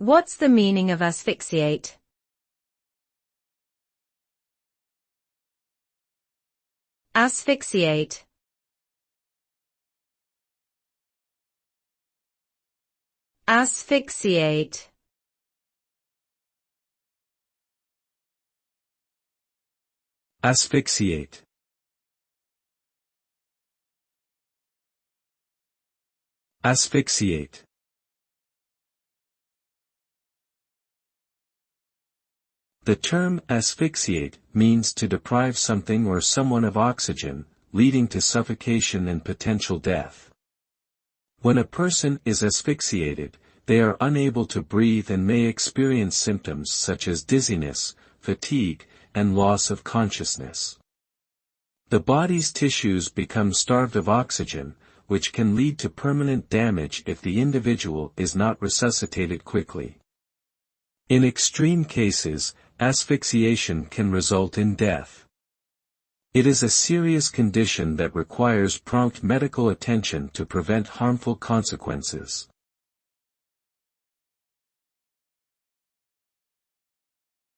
What's the meaning of asphyxiate? Asphyxiate. Asphyxiate. Asphyxiate. Asphyxiate. The term asphyxiate means to deprive something or someone of oxygen, leading to suffocation and potential death. When a person is asphyxiated, they are unable to breathe and may experience symptoms such as dizziness, fatigue, and loss of consciousness. The body's tissues become starved of oxygen, which can lead to permanent damage if the individual is not resuscitated quickly. In extreme cases, asphyxiation can result in death. It is a serious condition that requires prompt medical attention to prevent harmful consequences.